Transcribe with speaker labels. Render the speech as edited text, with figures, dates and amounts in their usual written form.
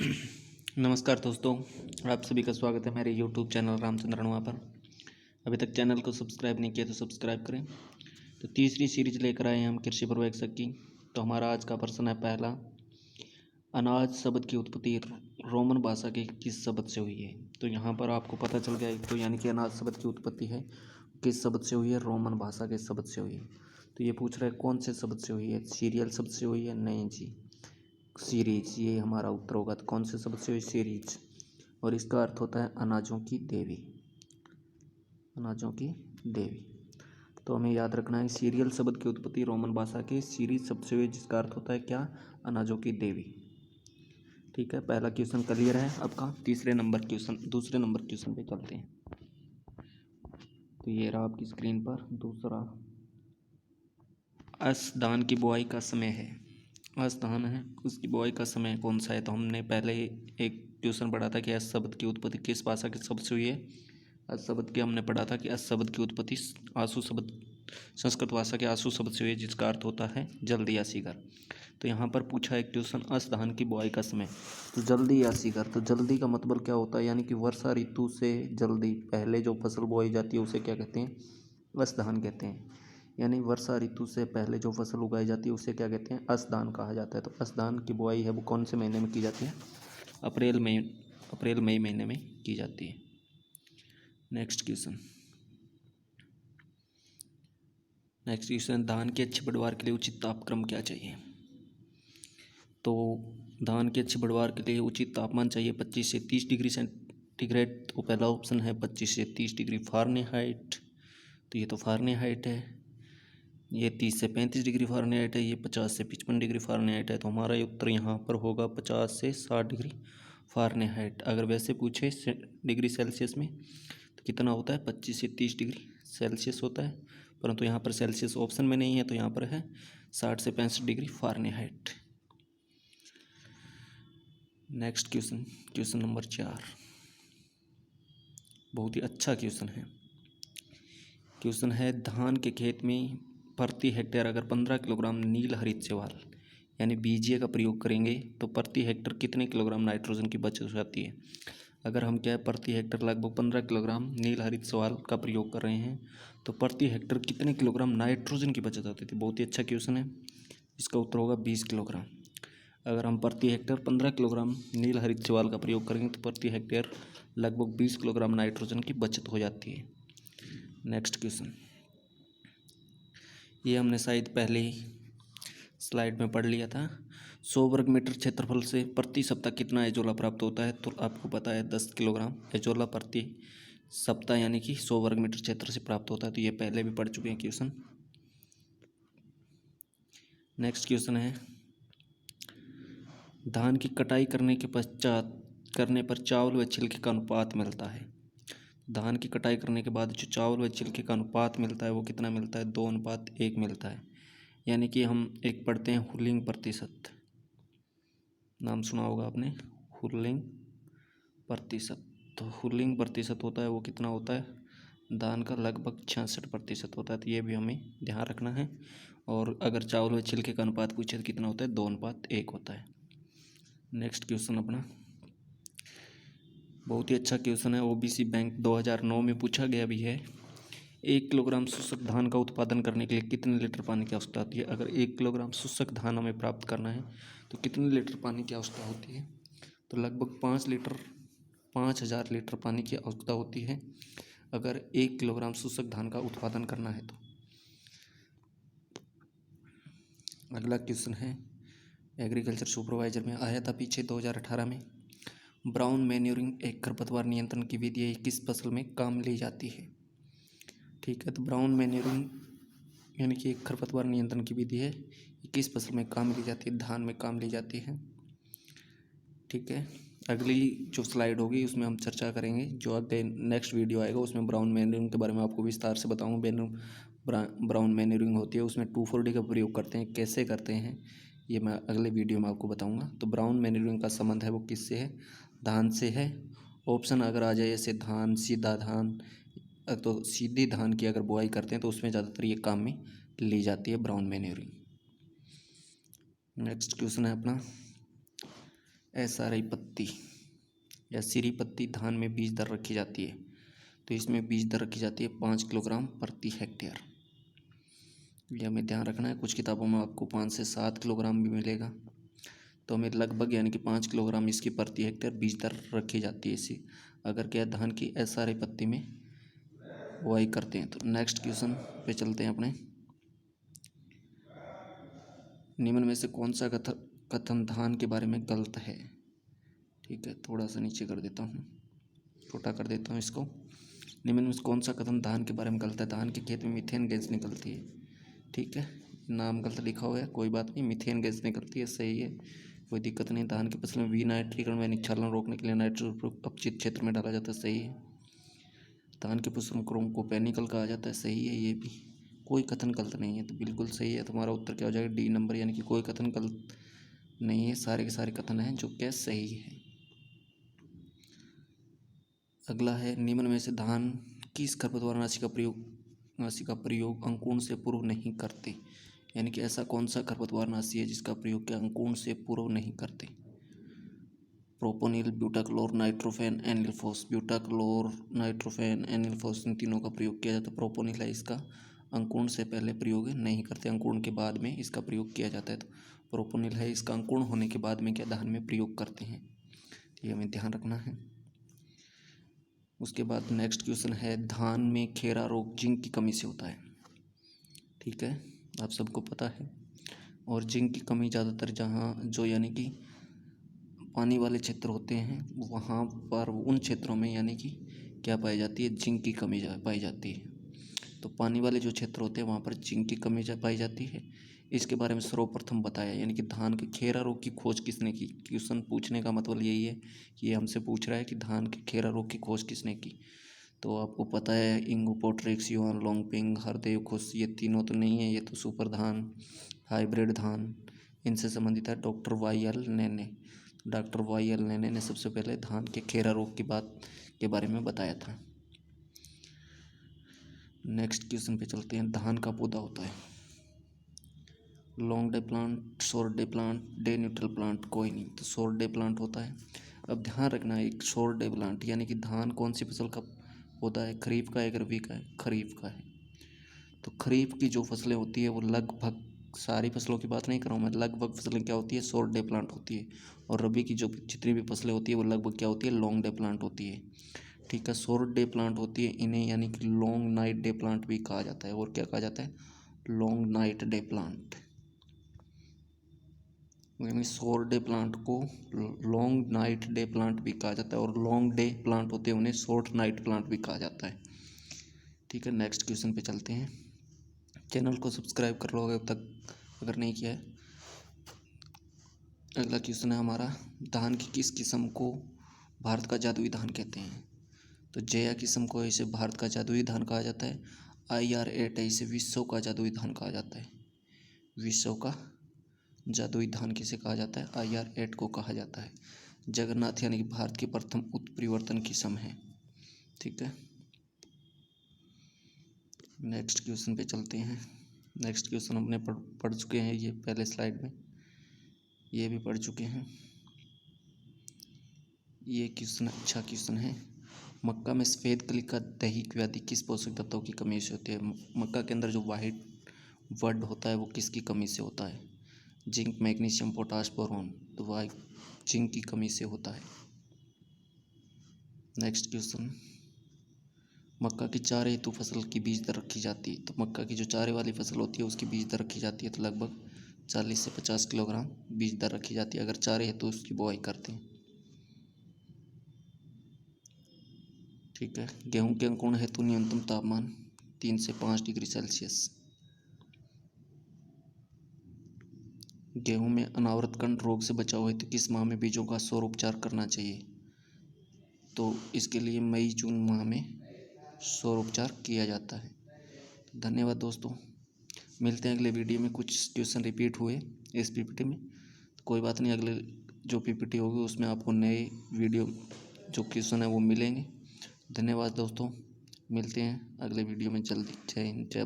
Speaker 1: नमस्कार दोस्तों, आप सभी का स्वागत है मेरे YouTube चैनल रामचंद्र अणुआ पर। अभी तक चैनल को सब्सक्राइब नहीं किया तो सब्सक्राइब करें। तो तीसरी सीरीज लेकर आए हैं हम कृषि पर्यवेक्षक की। तो हमारा आज का प्रश्न है पहला, अनाज शब्द की उत्पत्ति रोमन भाषा के किस शब्द से हुई है। तो यहाँ पर आपको पता चल गया एक तो, यानी कि अनाज शब्द की उत्पत्ति है किस शब्द से हुई है, रोमन भाषा के शब्द से हुई है। तो ये पूछ रहा है कौन से शब्द से हुई है, सीरियल शब्द से हुई है, नहीं जी सीरीज, ये हमारा उत्तर होगा। तो कौन से शब्द से हुई, सीरीज, और इसका अर्थ होता है अनाजों की देवी, अनाजों की देवी। तो हमें याद रखना है सीरियल शब्द की उत्पत्ति रोमन भाषा के सीरीज शब्द से हुई, जिसका अर्थ होता है क्या, अनाजों की देवी। ठीक है, पहला क्वेश्चन क्लियर है आपका। दूसरे नंबर क्वेश्चन पे चलते हैं। तो ये रहा आपकी स्क्रीन पर दूसरा, अस धान की बुआई का समय है। अस धान है, उसकी बुआई का समय कौन सा है। तो हमने पहले एक क्वेश्चन पढ़ा था कि अस शब्द की उत्पत्ति किस भाषा के शब्द से हुई है। अस शब्द की हमने पढ़ा था कि अस शब्द की उत्पत्ति आंसू शब्द, संस्कृत भाषा के आंसू शब्द से हुई है, जिसका अर्थ होता है जल्दी या शीघ्र। तो यहाँ पर पूछा है क्वेश्चन, अस धान की बुआई का समय, तो जल्दी या शीघ्र। तो जल्दी का मतलब क्या होता है, यानी कि वर्षा ऋतु से जल्दी पहले जो फसल बोई जाती है उसे क्या कहते हैं, अस धान कहते हैं। यानी वर्षा ऋतु से पहले जो फसल उगाई जाती है उसे क्या कहते हैं, असधान कहा जाता है। तो असधान की बुआई है वो कौन से महीने में की जाती है, अप्रैल मई महीने में की जाती है। नेक्स्ट क्वेश्चन, धान की अच्छी पैदावार के लिए उचित तापक्रम क्या चाहिए। तो धान की अच्छी पैदावार के लिए उचित तापमान चाहिए 25 से 30 डिग्री सेंटीग्रेड। तो पहला ऑप्शन है 25 से 30 डिग्री फ़ारेनहाइट। तो ये तो फ़ारेनहाइट है। ये 30 से 35 डिग्री फ़ारेनहाइट है। ये 50 से 55 डिग्री फ़ारेनहाइट है। तो हमारा उत्तर यहाँ पर होगा 50 से 60 डिग्री फ़ारेनहाइट। अगर वैसे पूछे डिग्री सेल्सियस में तो कितना होता है, 25 से 30 डिग्री सेल्सियस होता है, परंतु यहाँ पर सेल्सियस ऑप्शन में नहीं है, तो यहाँ पर है 60 से 65 degree Fahrenheit. Next question number 4, बहुत ही अच्छा क्वेश्चन है। क्वेश्चन है, धान के खेत में प्रति हेक्टेयर अगर 15 किलोग्राम नील हरित शैवाल यानी बीजीए का प्रयोग करेंगे तो प्रति हेक्टेयर कितने किलोग्राम नाइट्रोजन की बचत हो जाती है। अगर हम क्या है, प्रति हेक्टेयर लगभग 15 किलोग्राम नील हरित शैवाल का प्रयोग कर रहे हैं तो प्रति हेक्टेयर कितने किलोग्राम नाइट्रोजन की बचत होती थी। बहुत ही अच्छा क्वेश्चन है। इसका उत्तर होगा 20 किलोग्राम। अगर हम प्रति हेक्टेयर 15 किलोग्राम नील हरित शैवाल का प्रयोग करेंगे तो प्रति हेक्टेयर लगभग 20 किलोग्राम नाइट्रोजन की बचत हो जाती है। नेक्स्ट क्वेश्चन, ये हमने शायद पहले ही स्लाइड में पढ़ लिया था। 100 वर्ग मीटर क्षेत्रफल से प्रति सप्ताह कितना एजोला प्राप्त होता है। तो आपको पता है 10 किलोग्राम एजोला प्रति सप्ताह यानी कि 100 वर्ग मीटर क्षेत्र से प्राप्त होता है। तो ये पहले भी पढ़ चुके हैं क्वेश्चन। नेक्स्ट क्वेश्चन है, धान की कटाई करने पर चावल व छिलके का अनुपात मिलता है। धान की कटाई करने के बाद जो चावल व छिलके का अनुपात मिलता है वो कितना मिलता है, 2:1 मिलता है। यानी कि हम एक पढ़ते हैं हुलिंग प्रतिशत, नाम सुना होगा आपने, हुलिंग प्रतिशत। तो हुलिंग प्रतिशत होता है वो कितना होता है, धान का लगभग 66% होता है। तो ये भी हमें ध्यान रखना है। और अगर चावल व छिलके का अनुपात पूछे तो कितना होता है, 2:1 होता है। नेक्स्ट क्वेश्चन अपना बहुत ही अच्छा क्वेश्चन है, ओबीसी बैंक 2009 में पूछा गया भी है। 1 किलोग्राम शुष्क धान का उत्पादन करने के लिए कितने लीटर पानी की आवश्यकता होती है। अगर 1 किलोग्राम शुष्क धान हमें प्राप्त करना है तो कितने लीटर पानी की आवश्यकता होती है। तो लगभग 5,000 लीटर पानी की आवश्यकता होती है अगर 1 किलोग्राम शुष्क धान का उत्पादन करना है तो। अगला क्वेश्चन है, एग्रीकल्चर सुपरवाइजर में आया था पीछे 2018 में। ब्राउन मैन्यूरिंग एक खरपतवार नियंत्रण की विधि है, किस फसल में काम ली जाती है। ठीक है, तो ब्राउन मैन्यूरिंग यानी कि एक खरपतवार नियंत्रण की विधि है, किस फसल में काम ली जाती है, धान में काम ली जाती है। ठीक है, अगली जो स्लाइड होगी उसमें हम चर्चा करेंगे, जो अगले नेक्स्ट वीडियो आएगा उसमें ब्राउन मैन्यूरिंग के बारे में आपको विस्तार से बताऊँगा। ब्राउन मैन्यूरिंग होती है उसमें 2,4-D का प्रयोग करते हैं, कैसे करते हैं ये मैं अगले वीडियो में आपको बताऊँगा। तो ब्राउन मैन्यूरिंग का संबंध है वो किससे है, धान से है। ऑप्शन अगर आ जाए जैसे धान, सीधा धान, तो सीधी धान की अगर बुआई करते हैं तो उसमें ज़्यादातर ये काम में ली जाती है ब्राउन मैन्यूरिंग। नेक्स्ट क्वेश्चन है अपना, SRI पत्ती या सिरी पत्ती धान में बीज दर रखी जाती है, तो इसमें बीज दर रखी जाती है 5 किलोग्राम प्रति हेक्टेयर। यह हमें ध्यान रखना है। कुछ किताबों में आपको 5 से 7 किलोग्राम भी मिलेगा, तो हमें लगभग यानी कि 5 किलोग्राम इसकी प्रति हेक्टेयर बीज दर रखी जाती है इसी, अगर क्या धान की SRI पत्ती में बुआई करते हैं। तो नेक्स्ट क्वेश्चन पे चलते हैं अपने। निम्न में से कौन सा कथन धान के बारे में गलत है? ठीक है, थोड़ा सा नीचे कर देता हूँ, छोटा कर देता हूँ इसको। निम्न में से कौन सा कथन धान के बारे में गलत है? धान के खेत में मीथेन गैस निकलती है। ठीक है, नाम गलत लिखा हुआ है, कोई बात नहीं, मीथेन गैस निकलती है, सही है, कोई दिक्कत नहीं। धान की फसल में विनाइट्रीकरण व निक्षालन रोकने के लिए नाइट्रोजन उपयोग अपचित क्षेत्र में डाला जाता है, सही है। धान के पुष्प को पेनिकल कहा जाता है, सही है, ये भी कोई कथन गलत नहीं है, तो बिल्कुल सही है। तुम्हारा उत्तर क्या हो जाएगा? डी नंबर, यानी कि कोई कथन गलत नहीं है, सारे के सारे कथन हैं जो क्या सही है। अगला है, निम्न में से धान किस खरपतवारनाशी का प्रयोग अंकुरण से पूर्व नहीं करते? यानी कि ऐसा कौन सा खरपतवारनाशी है जिसका प्रयोग क्या अंकुरण से पूर्व नहीं करते? प्रोपोनिल, ब्यूटाक्लोर, नाइट्रोफेन, एनिलफॉस। ब्यूटाक्लोर, नाइट्रोफेन, एनिलफॉस, इन तीनों का प्रयोग किया जाता है। प्रोपोनिल है इसका अंकुरण से पहले प्रयोग नहीं करते, अंकुरण के बाद में इसका प्रयोग किया जाता है। तो प्रोपोनिल है इसका अंकुरण होने के बाद में क्या धान में प्रयोग करते हैं, ये हमें ध्यान रखना है। उसके बाद नेक्स्ट क्वेश्चन है, धान में खेरा रोग जिंक की कमी से होता है। ठीक है, आप सबको पता है। और जिंक की कमी ज़्यादातर जहाँ जो यानी कि पानी वाले क्षेत्र होते हैं वहाँ पर, उन क्षेत्रों में यानी कि क्या पाई जाती है? जिंक की कमी पाई जाती है। तो पानी वाले जो क्षेत्र होते हैं वहाँ पर जिंक की कमी पाई जाती है। इसके बारे में सर्वप्रथम बताया, यानी कि धान के खेरा रोग की खोज किसने की? क्वेश्चन पूछने का मतलब यही है कि ये हमसे पूछ रहा है कि धान के खेरा रोग की खोज किसने की। तो आपको पता है, इंगोपोट्रिक्स, युआन लोंगपिंग, हरदेव खुश, ये तीनों तो नहीं है, ये तो सुपर धान, हाइब्रिड धान, इनसे संबंधित है डॉक्टर YL नैने। डॉक्टर YL नैने ने सबसे पहले धान के खेरा रोग की बात के बारे में बताया था। नेक्स्ट क्वेश्चन पे चलते हैं। धान का पौधा होता है long day plant, short day plant, day neutral plant, कोई नहीं, तो शॉर्ट डे प्लांट होता है। अब ध्यान रखना है, एक शॉर्ट डे प्लांट यानी कि धान कौन सी फसल का पौधा है? खरीफ का है, रबी का है? खरीफ का है। तो खरीफ की जो फसलें होती है वो लगभग, सारी फसलों की बात नहीं कर रहा हूँ मैं, लगभग फसलें क्या होती है? शॉर्ट डे प्लांट होती है। और रबी की जो जितनी भी फसलें होती है वो लगभग क्या होती है? लॉन्ग डे प्लांट होती है। ठीक है, शॉर्ट डे प्लांट होती है, इन्हें यानी कि लॉन्ग नाइट डे प्लांट भी कहा जाता है। और क्या कहा जाता है? Long night day plant. यानी शॉर्ट डे प्लांट को लॉन्ग नाइट डे प्लांट भी कहा जाता है, और लॉन्ग डे प्लांट होते हैं उन्हें शॉर्ट नाइट प्लांट भी कहा जाता है। ठीक है, नेक्स्ट क्वेश्चन पे चलते हैं। चैनल को सब्सक्राइब कर लो अब तक अगर नहीं किया है। अगला क्वेश्चन है हमारा, धान की किस किस्म को भारत का जादुई धान कहते हैं? तो जया किस्म को इसे भारत का जादुई धान कहा जाता है। IR8 है, इसे विश्व का जादुई धान कहा जाता है। विश्व का जादुई धान किसे कहा जाता है? IR8 को कहा जाता है। जगन्नाथ यानी कि भारत की प्रथम उत्परिवर्तन किस्म है। ठीक है, नेक्स्ट क्वेश्चन पे चलते हैं। नेक्स्ट क्वेश्चन हमने पढ़ चुके हैं, ये पहले स्लाइड में ये भी पढ़ चुके हैं। ये क्वेश्चन अच्छा क्वेश्चन है। मक्का में सफ़ेद कली का दैहिक व्याधि किस पोषक तत्वों की कमी से होती है? मक्का के अंदर जो वाइट वर्ड होता है वो किसकी कमी से होता है? Zinc, magnesium, potash, boron. तो वह जिंक की कमी से होता है। नेक्स्ट क्वेश्चन, मक्का की चारे हेतु फसल की बीज दर रखी जाती है। तो मक्का की जो चारे वाली फसल होती है उसकी बीज दर रखी जाती है, तो लगभग 40 से 50 किलोग्राम बीज दर रखी जाती है अगर चारे हेतु उसकी बुआई करते हैं। ठीक है, गेहूं के अंकुरण हेतु न्यूनतम तापमान 3 से 5 डिग्री सेल्सियस। गेहूं में अनावृत कंठ रोग से बचाव हेतु किस माह में बीजों का सौर उपचार करना चाहिए? तो इसके लिए मई जून माह में सौर उपचार किया जाता है। धन्यवाद दोस्तों, मिलते हैं अगले वीडियो में। कुछ क्वेश्चन रिपीट हुए इस PPT में, तो कोई बात नहीं, अगले जो PPT होगी उसमें आपको नए वीडियो जो क्वेश्चन है वो मिलेंगे। धन्यवाद दोस्तों, मिलते हैं अगले वीडियो में जल्दी। जय हिंद, जय